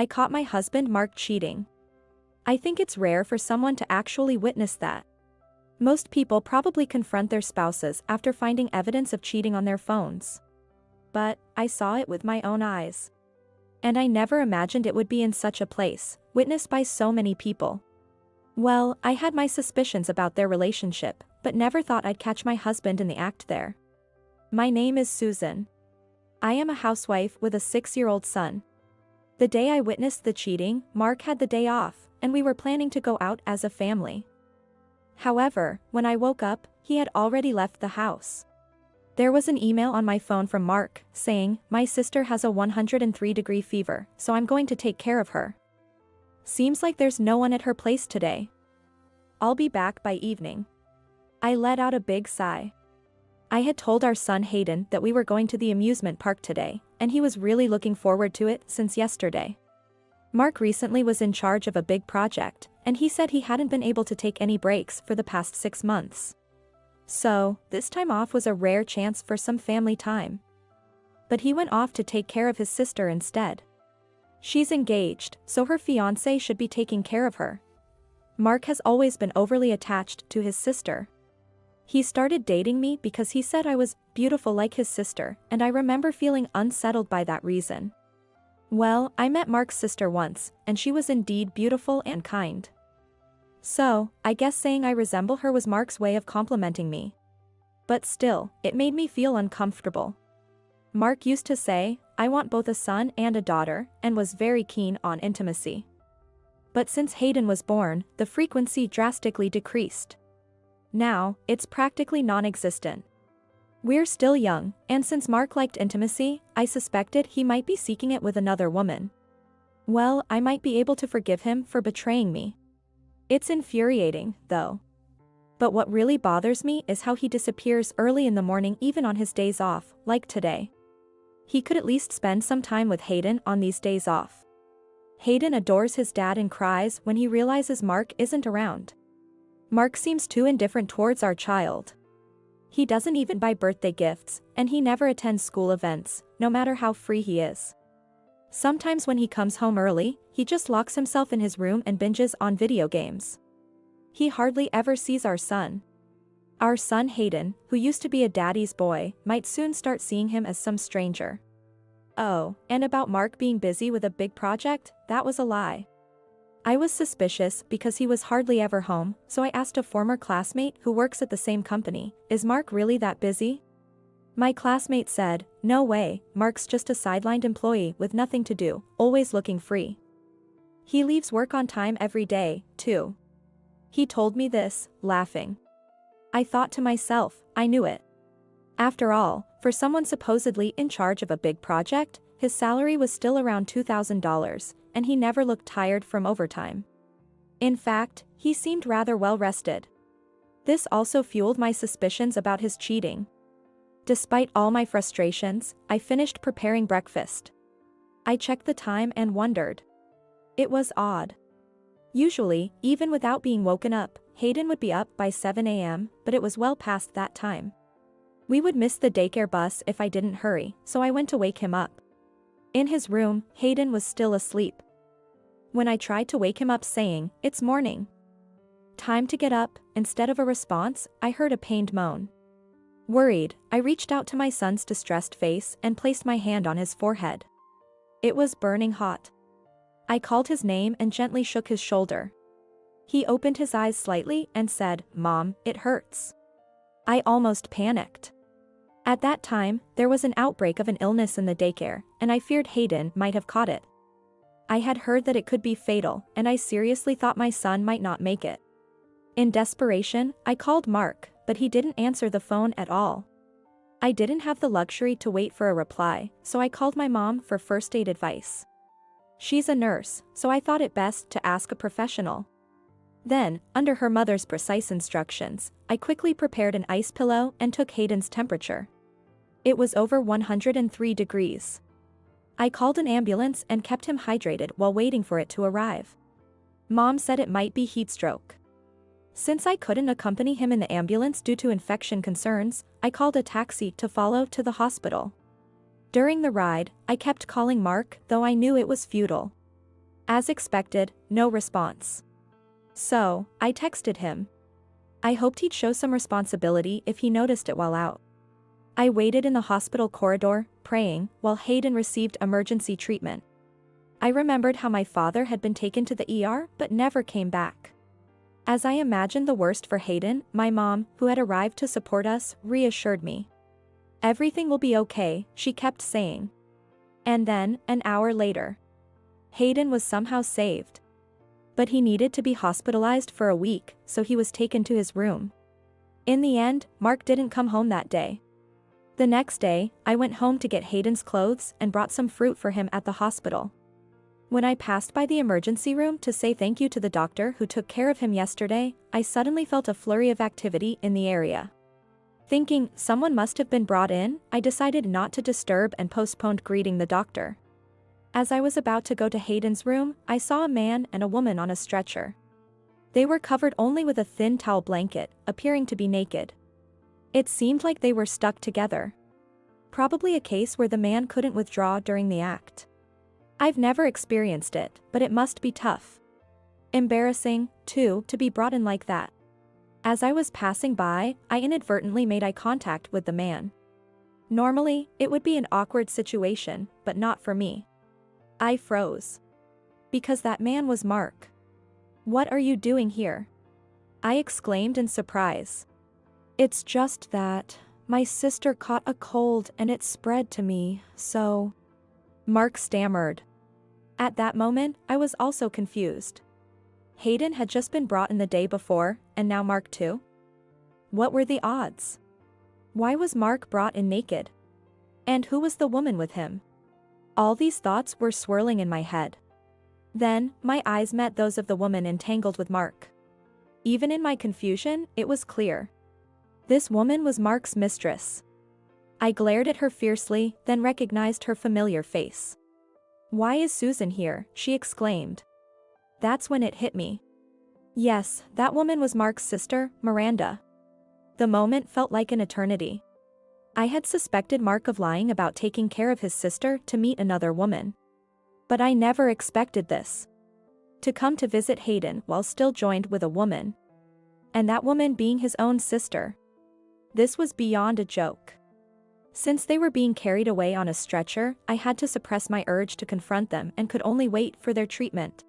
I caught my husband Mark cheating. I think it's rare for someone to actually witness that. Most people probably confront their spouses after finding evidence of cheating on their phones. But I saw it with my own eyes. And I never imagined it would be in such a place, witnessed by so many people. Well, I had my suspicions about their relationship, but never thought I'd catch my husband in the act there. My name is Susan. I am a housewife with a 6-year-old son. The day I witnessed the cheating, Mark had the day off, and we were planning to go out as a family. However, when I woke up, he had already left the house. There was an email on my phone from Mark, saying, "My sister has a 103-degree fever, so I'm going to take care of her. Seems like there's no one at her place today. I'll be back by evening." I let out a big sigh. I had told our son Hayden that we were going to the amusement park today, and he was really looking forward to it since yesterday. Mark recently was in charge of a big project, and he said he hadn't been able to take any breaks for the past 6 months. So, this time off was a rare chance for some family time. But he went off to take care of his sister instead. She's engaged, so her fiancé should be taking care of her. Mark has always been overly attached to his sister. He started dating me because he said I was beautiful like his sister, and I remember feeling unsettled by that reason. Well, I met Mark's sister once, and she was indeed beautiful and kind. So, I guess saying I resemble her was Mark's way of complimenting me. But still, it made me feel uncomfortable. Mark used to say, "I want both a son and a daughter," and was very keen on intimacy. But since Hayden was born, the frequency drastically decreased. Now, it's practically non-existent. We're still young, and since Mark liked intimacy, I suspected he might be seeking it with another woman. Well, I might be able to forgive him for betraying me. It's infuriating, though. But what really bothers me is how he disappears early in the morning even on his days off, like today. He could at least spend some time with Hayden on these days off. Hayden adores his dad and cries when he realizes Mark isn't around. Mark seems too indifferent towards our child. He doesn't even buy birthday gifts, and he never attends school events, no matter how free he is. Sometimes when he comes home early, he just locks himself in his room and binges on video games. He hardly ever sees our son. Our son Hayden, who used to be a daddy's boy, might soon start seeing him as some stranger. Oh, and about Mark being busy with a big project, that was a lie. I was suspicious because he was hardly ever home, so I asked a former classmate who works at the same company, "Is Mark really that busy?" My classmate said, "No way, Mark's just a sidelined employee with nothing to do, always looking free. He leaves work on time every day, too." He told me this, laughing. I thought to myself, I knew it. After all, for someone supposedly in charge of a big project, his salary was still around $2,000, and he never looked tired from overtime. In fact, he seemed rather well rested. This also fueled my suspicions about his cheating. Despite all my frustrations, I finished preparing breakfast. I checked the time and wondered. It was odd. Usually, even without being woken up, Hayden would be up by 7 a.m., but it was well past that time. We would miss the daycare bus if I didn't hurry, so I went to wake him up. In his room, Hayden was still asleep. When I tried to wake him up saying, "It's morning. Time to get up," instead of a response, I heard a pained moan. Worried, I reached out to my son's distressed face and placed my hand on his forehead. It was burning hot. I called his name and gently shook his shoulder. He opened his eyes slightly and said, "Mom, it hurts." I almost panicked. At that time, there was an outbreak of an illness in the daycare, and I feared Hayden might have caught it. I had heard that it could be fatal, and I seriously thought my son might not make it. In desperation, I called Mark, but he didn't answer the phone at all. I didn't have the luxury to wait for a reply, so I called my mom for first aid advice. She's a nurse, so I thought it best to ask a professional. Then, under her mother's precise instructions, I quickly prepared an ice pillow and took Hayden's temperature. It was over 103 degrees. I called an ambulance and kept him hydrated while waiting for it to arrive. Mom said it might be heat stroke. Since I couldn't accompany him in the ambulance due to infection concerns, I called a taxi to follow to the hospital. During the ride, I kept calling Mark, though I knew it was futile. As expected, no response. So, I texted him. I hoped he'd show some responsibility if he noticed it while out. I waited in the hospital corridor, praying, while Hayden received emergency treatment. I remembered how my father had been taken to the ER but never came back. As I imagined the worst for Hayden, my mom, who had arrived to support us, reassured me. Everything will be okay, she kept saying. And then, an hour later, Hayden was somehow saved. But he needed to be hospitalized for a week, so he was taken to his room. In the end, Mark didn't come home that day. The next day, I went home to get Hayden's clothes and brought some fruit for him at the hospital. When I passed by the emergency room to say thank you to the doctor who took care of him yesterday, I suddenly felt a flurry of activity in the area. Thinking someone must have been brought in, I decided not to disturb and postponed greeting the doctor. As I was about to go to Hayden's room, I saw a man and a woman on a stretcher. They were covered only with a thin towel blanket, appearing to be naked. It seemed like they were stuck together. Probably a case where the man couldn't withdraw during the act. I've never experienced it, but it must be tough. Embarrassing, too, to be brought in like that. As I was passing by, I inadvertently made eye contact with the man. Normally, it would be an awkward situation, but not for me. I froze. Because that man was Mark. "What are you doing here?" I exclaimed in surprise. "It's just that my sister caught a cold and it spread to me, so..." Mark stammered. At that moment, I was also confused. Hayden had just been brought in the day before, and now Mark too? What were the odds? Why was Mark brought in naked? And who was the woman with him? All these thoughts were swirling in my head. Then, my eyes met those of the woman entangled with Mark. Even in my confusion, it was clear. This woman was Mark's mistress. I glared at her fiercely, then recognized her familiar face. "Why is Susan here?" she exclaimed. That's when it hit me. Yes, that woman was Mark's sister, Miranda. The moment felt like an eternity. I had suspected Mark of lying about taking care of his sister to meet another woman. But I never expected this. To come to visit Hayden while still joined with a woman. And that woman being his own sister. This was beyond a joke. Since they were being carried away on a stretcher, I had to suppress my urge to confront them and could only wait for their treatment.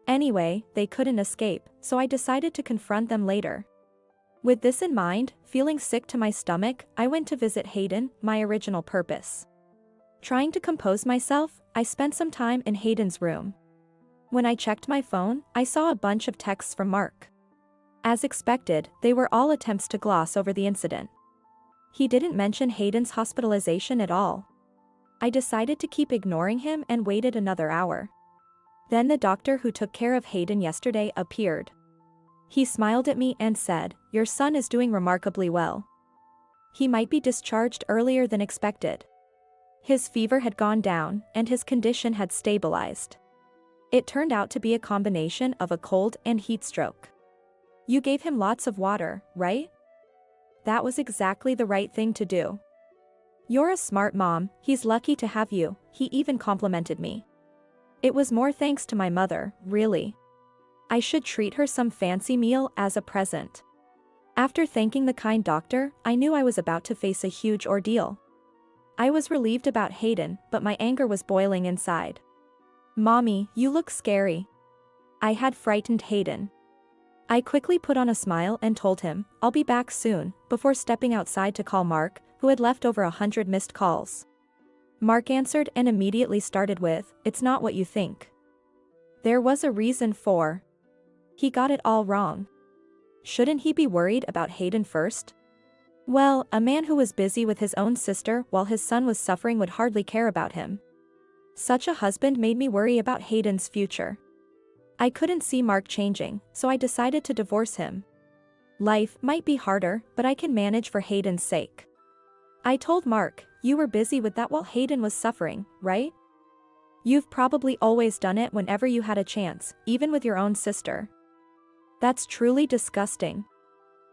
Anyway, they couldn't escape, so I decided to confront them later. With this in mind, feeling sick to my stomach, I went to visit Hayden, my original purpose. Trying to compose myself, I spent some time in Hayden's room. When I checked my phone, I saw a bunch of texts from Mark. As expected, they were all attempts to gloss over the incident. He didn't mention Hayden's hospitalization at all. I decided to keep ignoring him and waited another hour. Then the doctor who took care of Hayden yesterday appeared. He smiled at me and said, "Your son is doing remarkably well. He might be discharged earlier than expected." His fever had gone down, and his condition had stabilized. It turned out to be a combination of a cold and heat stroke. "You gave him lots of water, right?" That was exactly the right thing to do. "You're a smart mom, he's lucky to have you," he even complimented me. It was more thanks to my mother, really. I should treat her some fancy meal as a present. After thanking the kind doctor, I knew I was about to face a huge ordeal. I was relieved about Hayden, but my anger was boiling inside. "Mommy, you look scary." I had frightened Hayden. I quickly put on a smile and told him, "I'll be back soon," before stepping outside to call Mark, who had left over 100 missed calls. Mark answered and immediately started with, "It's not what you think." There was a reason for. He got it all wrong. Shouldn't he be worried about Hayden first? Well, a man who was busy with his own sister while his son was suffering would hardly care about him. Such a husband made me worry about Hayden's future. I couldn't see Mark changing, so I decided to divorce him. Life might be harder, but I can manage for Hayden's sake. I told Mark, "You were busy with that while Hayden was suffering, right? You've probably always done it whenever you had a chance, even with your own sister." That's truly disgusting.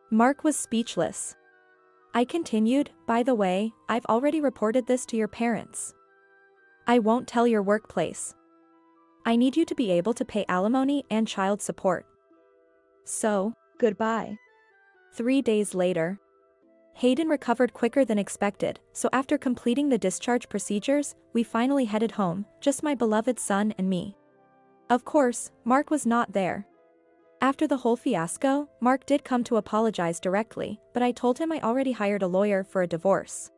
Mark was speechless. I continued, "By the way, I've already reported this to your parents. I won't tell your workplace." I need you to be able to pay alimony and child support. So, goodbye. 3 days later. Hayden recovered quicker than expected, so after completing the discharge procedures, we finally headed home, just my beloved son and me. Of course, Mark was not there. After the whole fiasco, Mark did come to apologize directly, but I told him I already hired a lawyer for a divorce.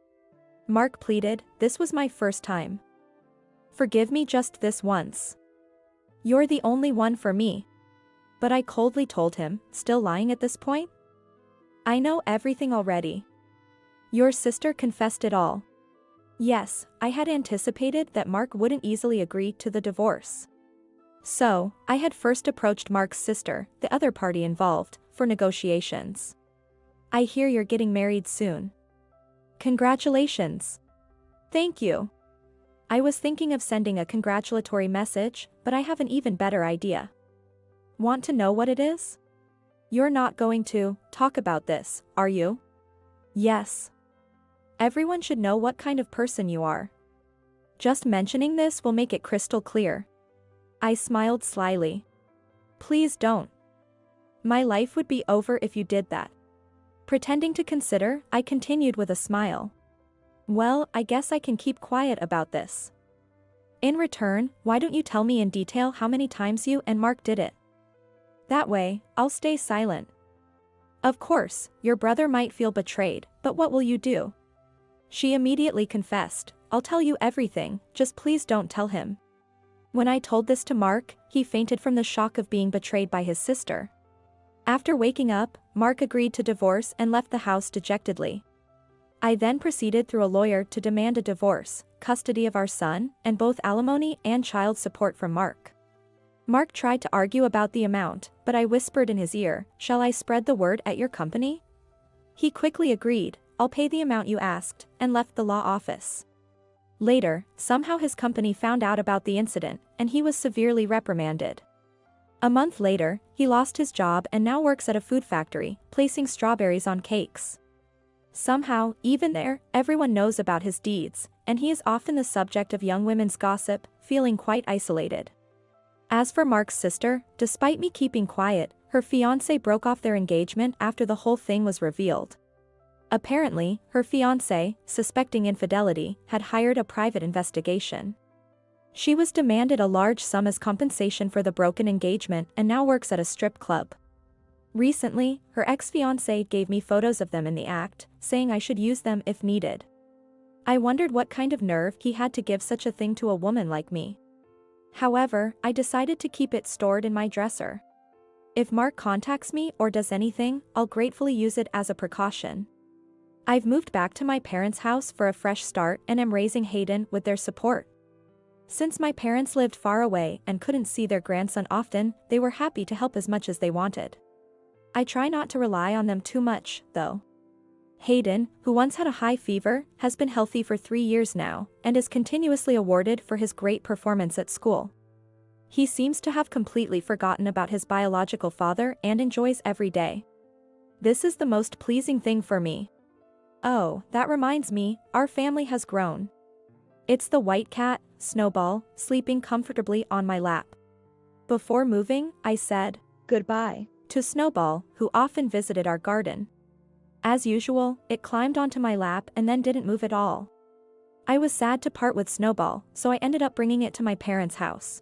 Mark pleaded, "This was my first time. Forgive me just this once. You're the only one for me." But I coldly told him, "Still lying at this point? I know everything already. Your sister confessed it all." Yes, I had anticipated that Mark wouldn't easily agree to the divorce. So, I had first approached Mark's sister, the other party involved, for negotiations. "I hear you're getting married soon. Congratulations." "Thank you. I was thinking of sending a congratulatory message, but I have an even better idea." "Want to know what it is?" "You're not going to talk about this, are you?" "Yes. Everyone should know what kind of person you are. Just mentioning this will make it crystal clear." I smiled slyly. "Please don't. My life would be over if you did that." Pretending to consider, I continued with a smile. "Well, I guess I can keep quiet about this. In return, why don't you tell me in detail how many times you and Mark did it? That way, I'll stay silent." "Of course, your brother might feel betrayed, but what will you do?" She immediately confessed, "I'll tell you everything, just please don't tell him." When I told this to Mark, he fainted from the shock of being betrayed by his sister. After waking up, Mark agreed to divorce and left the house dejectedly. I then proceeded through a lawyer to demand a divorce, custody of our son, and both alimony and child support from Mark. Mark tried to argue about the amount, but I whispered in his ear, "Shall I spread the word at your company?" He quickly agreed, "I'll pay the amount you asked," and left the law office. Later, somehow his company found out about the incident, and he was severely reprimanded. A month later, he lost his job and now works at a food factory, placing strawberries on cakes. Somehow, even there, everyone knows about his deeds, and he is often the subject of young women's gossip, feeling quite isolated. As for Mark's sister, despite me keeping quiet, her fiancé broke off their engagement after the whole thing was revealed. Apparently, her fiancé, suspecting infidelity, had hired a private investigation. She was demanded a large sum as compensation for the broken engagement and now works at a strip club. Recently, her ex-fiancé gave me photos of them in the act, saying I should use them if needed. I wondered what kind of nerve he had to give such a thing to a woman like me. However, I decided to keep it stored in my dresser. If Mark contacts me or does anything, I'll gratefully use it as a precaution. I've moved back to my parents' house for a fresh start and am raising Hayden with their support. Since my parents lived far away and couldn't see their grandson often, they were happy to help as much as they wanted. I try not to rely on them too much, though. Hayden, who once had a high fever, has been healthy for 3 years now, and is continuously awarded for his great performance at school. He seems to have completely forgotten about his biological father and enjoys every day. This is the most pleasing thing for me. Oh, that reminds me, our family has grown. It's the white cat, Snowball, sleeping comfortably on my lap. Before moving, I said goodbye to Snowball, who often visited our garden. As usual, it climbed onto my lap and then didn't move at all. I was sad to part with Snowball, so I ended up bringing it to my parents' house.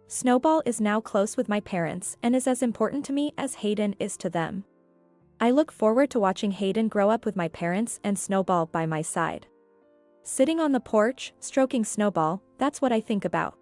Snowball is now close with my parents and is as important to me as Hayden is to them. I look forward to watching Hayden grow up with my parents and Snowball by my side. Sitting on the porch, stroking Snowball, that's what I think about.